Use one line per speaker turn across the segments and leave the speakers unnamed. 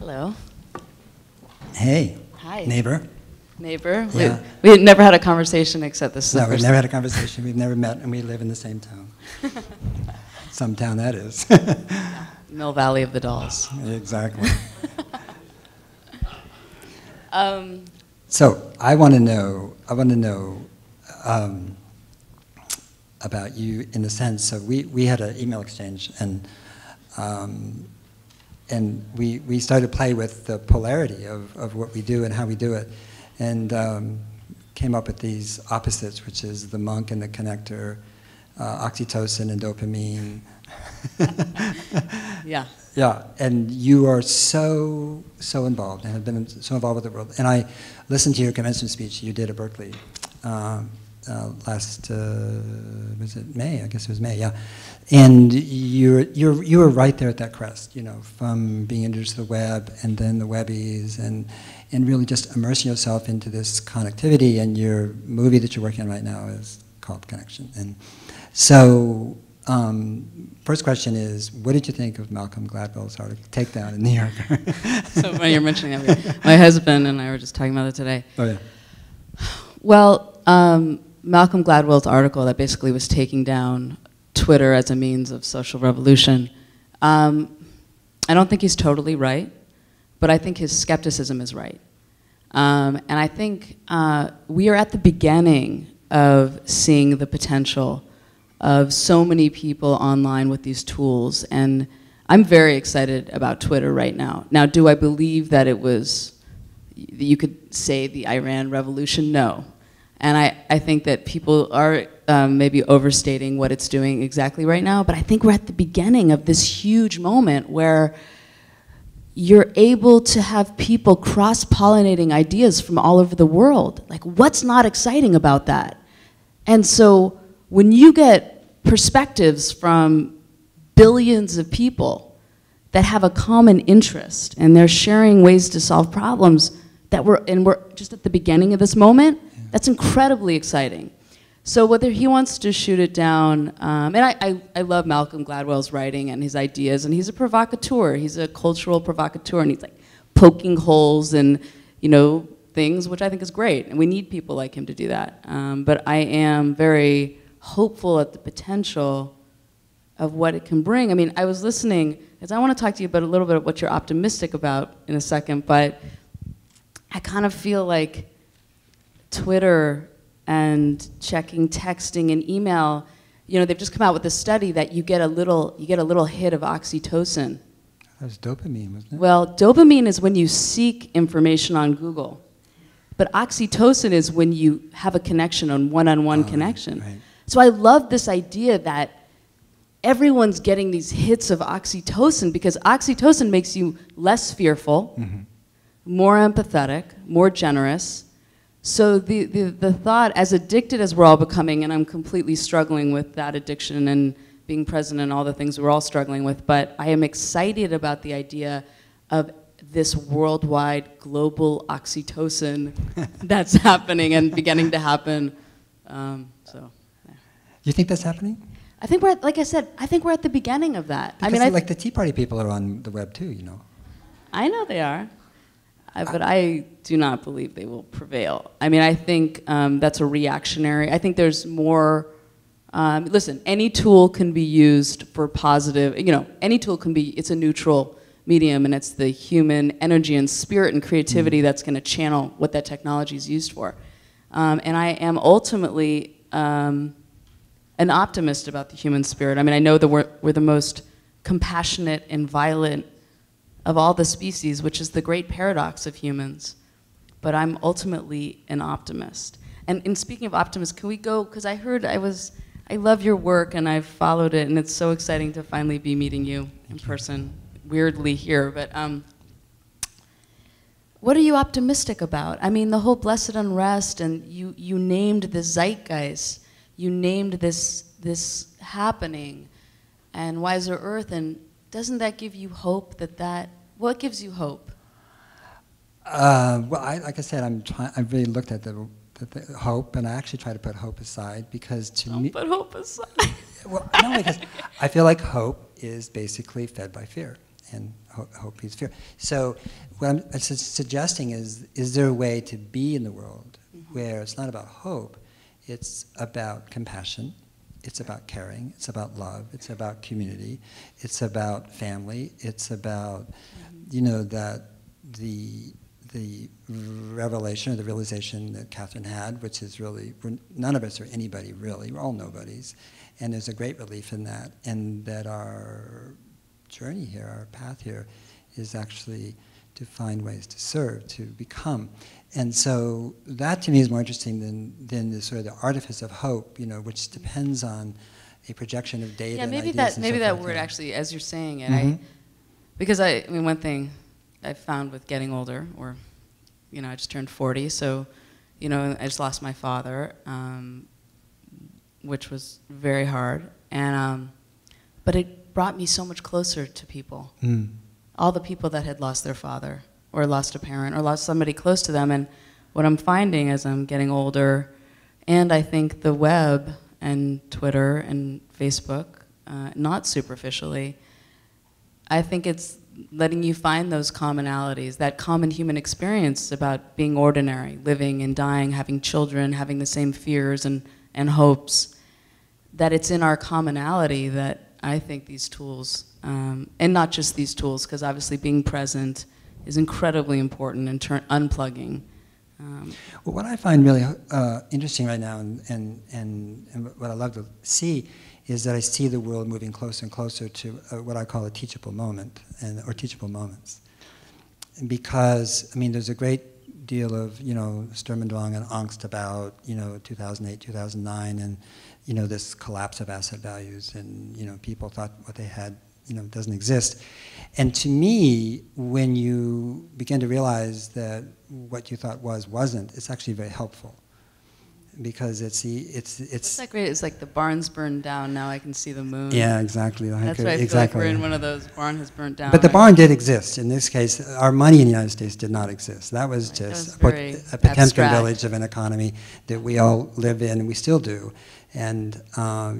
Hello.
Hey.
Hi.
Neighbor.
Neighbor.
Yeah.
We had never had a conversation except this.
No, we've never had a conversation. We've never met, and we live in the same town. Some town that is.
Mill Valley of the Dolls.
Exactly. So I want to know about you in the sense of we had an email exchange and we started to play with the polarity of what we do and how we do it, and came up with these opposites, which is the monk and the connector, oxytocin and dopamine.
Yeah.
Yeah, and you are so involved and have been so involved with the world. And I listened to your commencement speech you did at Berkeley last was it May? I guess it was May. Yeah, and you were right there at that crest. You know, from being introduced to the web and then the webbies and really just immersing yourself into this connectivity. And your movie that you're working on right now is called Connection. And so. First question is, what did you think of Malcolm Gladwell's article, Takedown in New Yorker?
So when you're mentioning that, my husband and I were just talking about it today.
Oh yeah.
Well, Malcolm Gladwell's article that basically was taking down Twitter as a means of social revolution. I don't think he's totally right, but I think his skepticism is right. And I think we are at the beginning of seeing the potential of so many people online with these tools, and I'm very excited about Twitter right now. Now, do I believe that it was, you could say, the Iran Revolution? No. And I think that people are maybe overstating what it's doing exactly right now, but I think we're at the beginning of this huge moment where you're able to have people cross-pollinating ideas from all over the world. Like, what's not exciting about that? And so when you get perspectives from billions of people that have a common interest and they're sharing ways to solve problems that we're just at the beginning of this moment, that's incredibly exciting. So whether he wants to shoot it down, and I love Malcolm Gladwell's writing and his ideas, and he's a provocateur, he's a cultural provocateur, and he's like poking holes in, you know, things, which I think is great, and we need people like him to do that. But I am very hopeful at the potential of what it can bring. I mean, I was listening, because I want to talk to you about a little bit of what you're optimistic about in a second, but I kind of feel like Twitter and checking texting and email, you know, they've just come out with a study that you get a little hit of oxytocin.
That was dopamine, wasn't it?
Well, dopamine is when you seek information on Google, but oxytocin is when you have a connection, on one-on-one connection. Right. So I love this idea that everyone's getting these hits of oxytocin, because oxytocin makes you less fearful, more empathetic, more generous. So the thought, as addicted as we're all becoming, and I'm completely struggling with that addiction and being present and all the things we're all struggling with, but I am excited about the idea of this worldwide global oxytocin that's happening and beginning to happen.
You think that's happening?
I think we're, like I said, I think we're at the beginning of that.
Because
I mean,
like the Tea Party people are on the web too, you know.
I know they are, but I do not believe they will prevail. I mean, I think that's a reactionary. I think there's more. Listen, any tool can be used for positive. You know, any tool can be. It's a neutral medium, and it's the human energy and spirit and creativity that's going to channel what that technology is used for. And I am ultimately an optimist about the human spirit. I mean, I know that we're the most compassionate and violent of all the species, which is the great paradox of humans. But I'm ultimately an optimist. And speaking of optimists, can we go, because I love your work and I've followed it, and it's so exciting to finally be meeting you in person, weirdly here. But what are you optimistic about? I mean, the whole blessed unrest, and you named the zeitgeist. You named this happening, and Wiser Earth, and doesn't that give you hope what gives you hope?
Well, like I said, I really looked at the hope, and I actually try to put hope aside, because to me...
Don't put hope aside.
Well, no, because I feel like hope is basically fed by fear. and hope, peace, fear. So what I'm suggesting is there a way to be in the world where it's not about hope, it's about compassion, it's about caring, it's about love, it's about community, it's about family, it's about, that the revelation or the realization that Catherine had, which is really, none of us are anybody really, we're all nobodies, and there's a great relief in that, and that our journey here, our path here, is actually to find ways to serve, to become. And so that to me is more interesting than the sort of the artifice of hope, which depends on a projection of data.
Yeah,
maybe
that word actually, as you're saying it, because I mean, one thing I found with getting older, or I just turned 40, so I just lost my father, which was very hard, and but it brought me so much closer to people. All the people that had lost their father, or lost a parent, or lost somebody close to them. And what I'm finding as I'm getting older, and I think the web and Twitter and Facebook, not superficially, I think it's letting you find those commonalities, that common human experience about being ordinary, living and dying, having children, having the same fears and hopes, that it's in our commonality that I think these tools, and not just these tools, because obviously being present is incredibly important in unplugging.
Well, what I find really interesting right now, and what I love to see, is that I see the world moving closer and closer to what I call a teachable moment, or teachable moments. Because, I mean, there's a great deal of, Sturm und Drang and angst about, 2008, 2009, and, this collapse of asset values, and, people thought what they had, doesn't exist. And to me, when you begin to realize that what you thought wasn't, it's actually very helpful. Because it's
that great? It's like the barn's burned down, now I can see the moon.
Yeah, exactly.
That's why I feel like we're in one of those, barn has burnt down.
But the barn did exist. In this case, our money in the United States did not exist. That was just a Potemkin village of an economy that we all live in, and we still do. And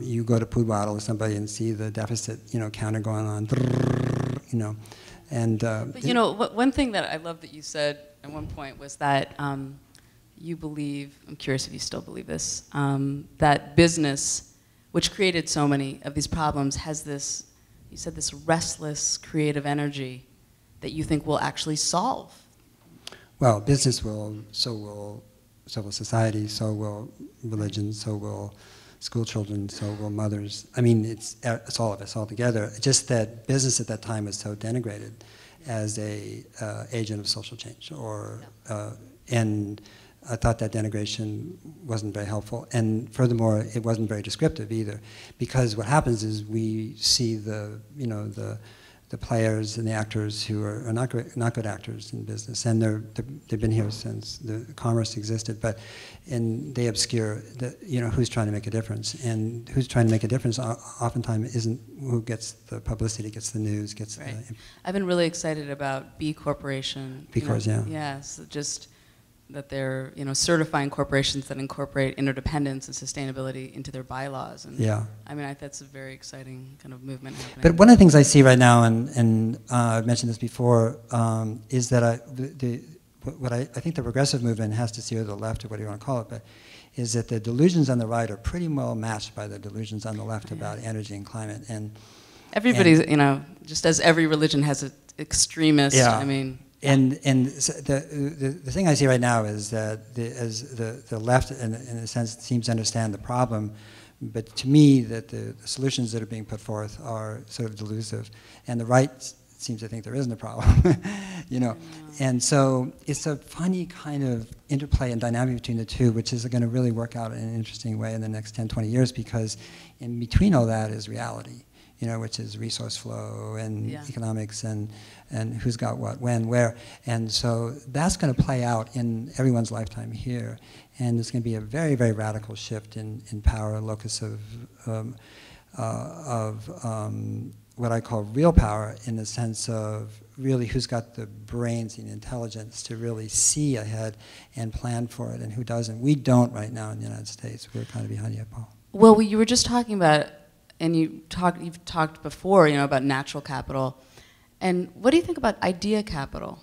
you go to Pudwaddle or somebody and see the deficit, counter going on, and.
But one thing that I love that you said at one point was that you believe, I'm curious if you still believe this, that business, which created so many of these problems, has this, you said, this restless creative energy that you think will actually solve.
Well, business will, so will society, so will religion, so will school children, so will mothers. I mean, it's all of us all together. Just that business at that time was so denigrated as a agent of social change, and I thought that denigration wasn't very helpful, and furthermore, it wasn't very descriptive either, because what happens is we see the players and the actors who are not good actors in business, and they've been here since the commerce existed, and they obscure who's trying to make a difference, and who's trying to make a difference oftentimes isn't who gets the publicity, gets the news, gets
right.
the.
I've been really excited about B Corporation.
B Corps, yeah.
Yes, just that they're certifying corporations that incorporate interdependence and sustainability into their bylaws. And
yeah.
I mean, that's a very exciting kind of movement happening.
But one of the things I see right now, and I've mentioned this before, is that what I think the progressive movement has to see, or the left, or whatever you want to call it, but is that the delusions on the right are pretty well matched by the delusions on the left about energy and climate. And
everybody's, just as every religion has an extremist.
Yeah.
I mean.
And the thing I see right now is that the left, in a sense, seems to understand the problem, but to me, that the solutions that are being put forth are sort of delusive, and the right seems to think there isn't a problem, And so it's a funny kind of interplay and dynamic between the two, which is going to really work out in an interesting way in the next 10, 20 years, because in between all that is reality. Which is resource flow and economics and who's got what, when, where. And so that's going to play out in everyone's lifetime here. And it's going to be a very, very radical shift in power, locus of what I call real power, in the sense of really who's got the brains and intelligence to really see ahead and plan for it, and who doesn't. We don't right now in the United States. We're kind of behind the eight ball.
Well, you were just talking about, and you've talked before, about natural capital, And what do you think about idea capital?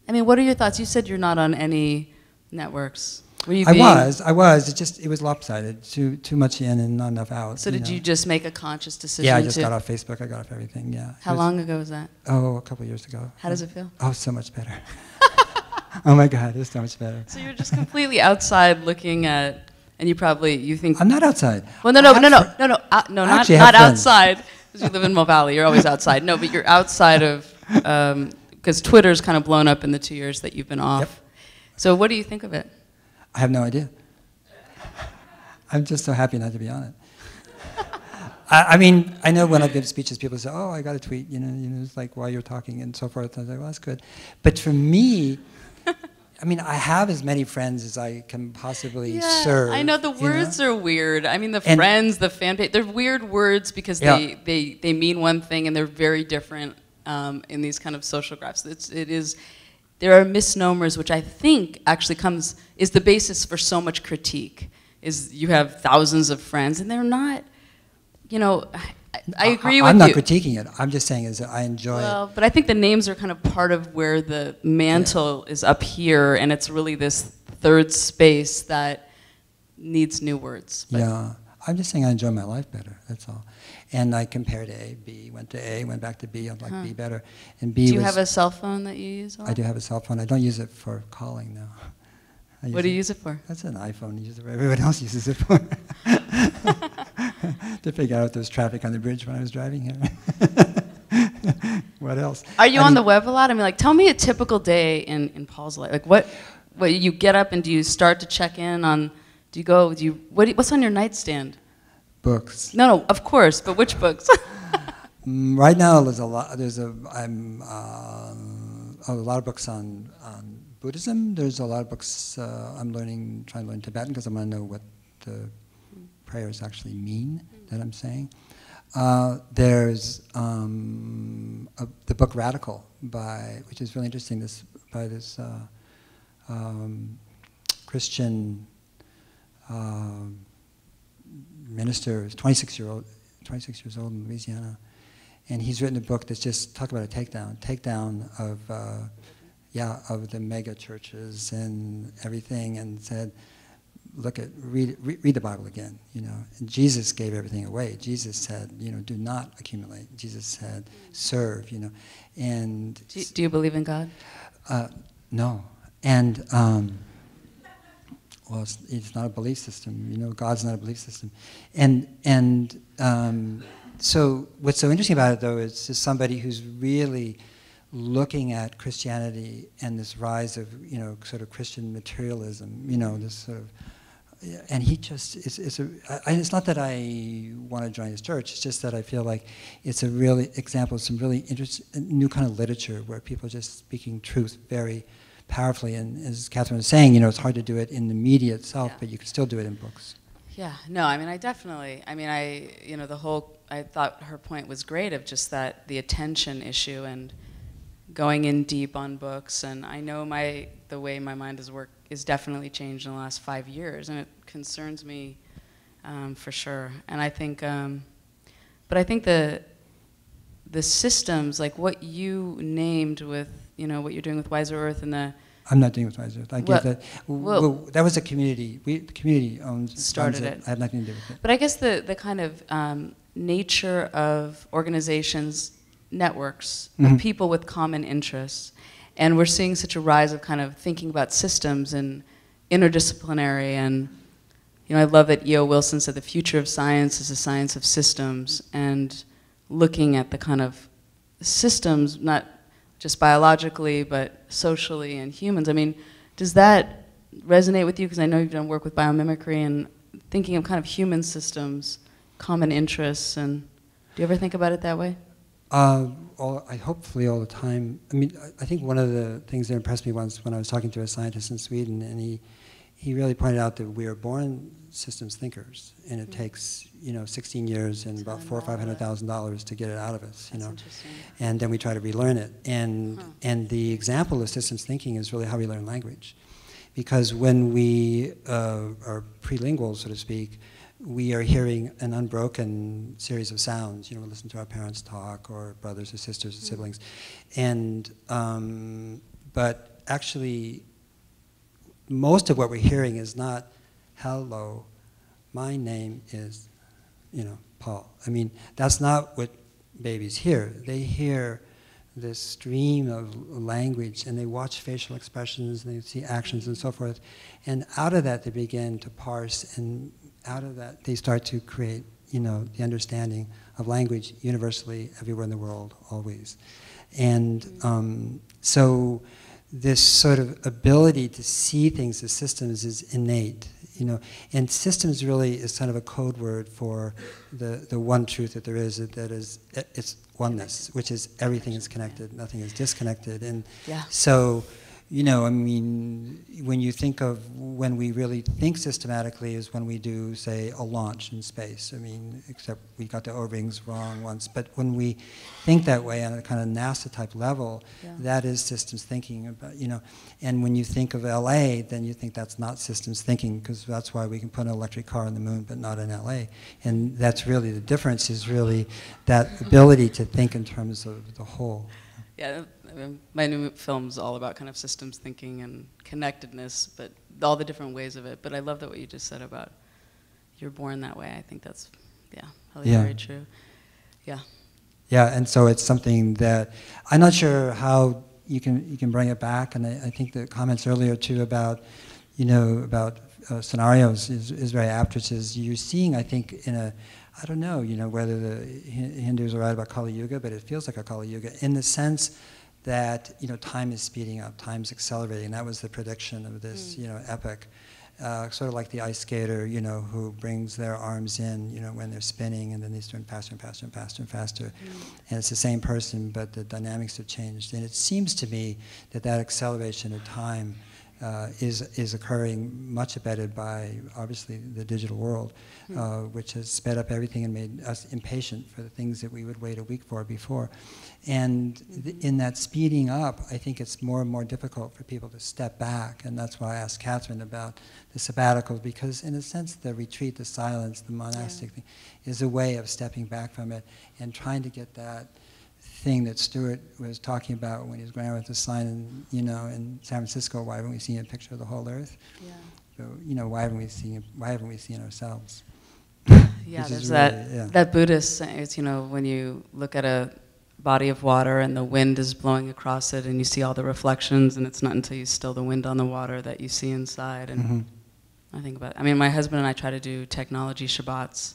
I mean, what are your thoughts? You said you're not on any networks. Were you being...
I was. It was lopsided. Too much in and not enough out.
So did you just make a conscious decision?
Yeah, I just got off Facebook. I got off everything. Yeah.
How long ago was that?
Oh, a couple of years ago.
How does it feel?
Oh, so much better. Oh my God, it's so much better.
So you're just completely outside looking at, and you think...
I'm not outside.
Well, no, not outside, because you live in Mill Valley, you're always outside. No, but you're outside of, because Twitter's kind of blown up in the 2 years that you've been off.
Yep.
So what do you think of it?
I have no idea. I'm just so happy not to be on it. I mean, I know when I give speeches, people say, "Oh, I got a tweet," it's like while you're talking and so forth. I was like, "Well, that's good." But for me, I mean, I have as many friends as I can possibly serve.
I know the words are weird. I mean, the friends, the fan page, they're weird words because they mean one thing and they're very different in these kind of social graphs. There are misnomers, which I think actually is the basis for so much critique. Is you have thousands of friends and they're not. I agree with you.
I'm not critiquing it. I'm just saying is that I enjoy it.
But I think the names are kind of part of where the mantle is up here, and it's really this third space that needs new words. But
yeah, I'm just saying I enjoy my life better. That's all. And I compared A, B, went to A, went back to B. I like B better. And B.
Do you have a cell phone that you use a lot?
I do have a cell phone. I don't use it for calling now.
What do you use it for?
That's an iPhone. I use it for everyone else uses it for. To figure out if there's traffic on the bridge when I was driving here. What else?
Are you on the web a lot? I mean, like, tell me a typical day in Paul's life. Like, what you get up and do you start to check in on? What's on your nightstand?
Books.
No, of course, but which books?
Right now, there's a lot. A lot of books on Buddhism. There's a lot of books I'm trying to learn Tibetan because I want to know what the prayers actually mean that I'm saying. There's the book Radical which is really interesting. By this Christian minister, is 26 years old in Louisiana, and he's written a book that's just talk about a takedown of the mega churches and everything, and said, read the Bible again, And Jesus gave everything away. Jesus said, do not accumulate. Jesus said, serve, And
do you believe in God?
No, and well, it's not a belief system. God's not a belief system, and so what's so interesting about it, though, is just somebody who's really looking at Christianity and this rise of sort of Christian materialism, this sort of, and he just it's not that I want to join his church. It's just that I feel like it's a really example of some really interesting new kind of literature where people are just speaking truth very powerfully. And as Catherine was saying, it's hard to do it in the media itself, but you can still do it in books.
Yeah, no, I mean, I thought her point was great of just that the attention issue and going in deep on books. And I know the way my mind has worked is definitely changed in the last 5 years, and it concerns me for sure. And I think, but I think the systems, like what you named with, what you're doing with Wiser Earth and the...
I'm not doing with Wiser Earth. I gave that. Well, that was a community. The community started it. I had nothing to do with it.
But I guess the kind of nature of organizations, networks, of people with common interests, and we're seeing such a rise of kind of thinking about systems and interdisciplinary. And I love that E.O. Wilson said the future of science is a science of systems, and looking at the kind of systems, not just biologically, but socially and humans. I mean, does that resonate with you? Because I know you've done work with biomimicry and thinking of kind of human systems, common interests, and do you ever think about it that way?
Hopefully all the time. I mean, I think one of the things that impressed me once when I was talking to a scientist in Sweden, and he really pointed out that we are born systems thinkers, and it takes 16 years and about $400,000 or $500,000 to get it out of us, and then we try to relearn it. And the example of systems thinking is really how we learn language, because when we are prelingual, so to speak, we are hearing an unbroken series of sounds. You know, we listen to our parents talk, or brothers or sisters or siblings. And, but actually, most of what we're hearing is not, hello, my name is, you know, Paul. I mean, that's not what babies hear. They hear this stream of language, and they watch facial expressions, and they see actions and so forth. And out of that, they begin to parse, and out of that, they start to create, you know, the understanding of language universally, everywhere in the world, always. And so this sort of ability to see things as systems is innate, you know. And systems really is kind of a code word for the one truth that there is, that is, it's oneness, which is everything is connected, nothing is disconnected. And so, you know, I mean, when you think of when we really think systematically is when we do, say, a launch in space. I mean, except we got the O-rings wrong once. But when we think that way on a kind of NASA-type level, that is systems thinking about, you know. And when you think of LA, then you think that's not systems thinking, because that's why we can put an electric car on the moon, but not in LA. And that's really the difference, is really that ability to think in terms of the whole.
Yeah, my new film's all about kind of systems thinking and connectedness, but all the different ways of it. But I love that what you just said about you're born that way. I think that's, probably very true. Yeah. Yeah,
and so it's something that I'm not sure how you can bring it back. And I think the comments earlier too about, you know, about scenarios is very apt, which is you're seeing, I think, in a, I don't know, you know, whether the Hindus are right about Kali Yuga, but it feels like a Kali Yuga in the sense that, you know, time is speeding up, time's accelerating. That was the prediction of this, you know, epic. Sort of like the ice skater, you know, who brings their arms in, you know, when they're spinning, and then they turn faster and faster and faster and faster. And it's the same person, but the dynamics have changed. And it seems to me that that acceleration of time is occurring, much abetted by, obviously, the digital world, which has sped up everything and made us impatient for the things that we would wait a week for before. And in that speeding up, I think it's more and more difficult for people to step back, and that's why I asked Catherine about the sabbaticals, because in a sense the retreat, the silence, the monastic thing, is a way of stepping back from it and trying to get that thing that Stewart was talking about when he was going out with the sign in, you know, in San Francisco. Why haven't we seen a picture of the whole earth? So, you know, why haven't we seen ourselves?
Yeah, there's really, that Buddhist saying, it's, you know, when you look at a body of water and the wind is blowing across it and you see all the reflections, and it's not until you still the wind on the water that you see inside. And I think about, I mean, my husband and I try to do technology Shabbats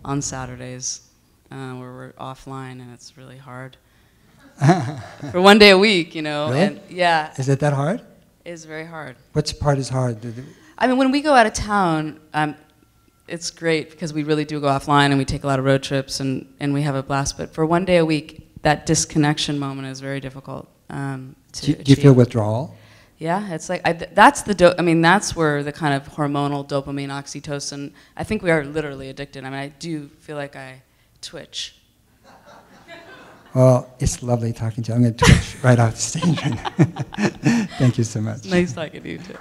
on Saturdays where we're offline, and it's really hard. For one day a week, you know.
Really?
And yeah.
Is it that hard?
It's very hard.
Which part is hard?
I mean, when we go out of town, it's great because we really do go offline and we take a lot of road trips and we have a blast. But for one day a week, that disconnection moment is very difficult to
do you feel withdrawal?
Yeah, it's like, that's where the kind of hormonal dopamine, oxytocin, I think we are literally addicted. I mean, I do feel like I twitch.
Well, it's lovely talking to you. I'm going to twitch right off the stage right now. Thank you so much.
Nice talking to you, too.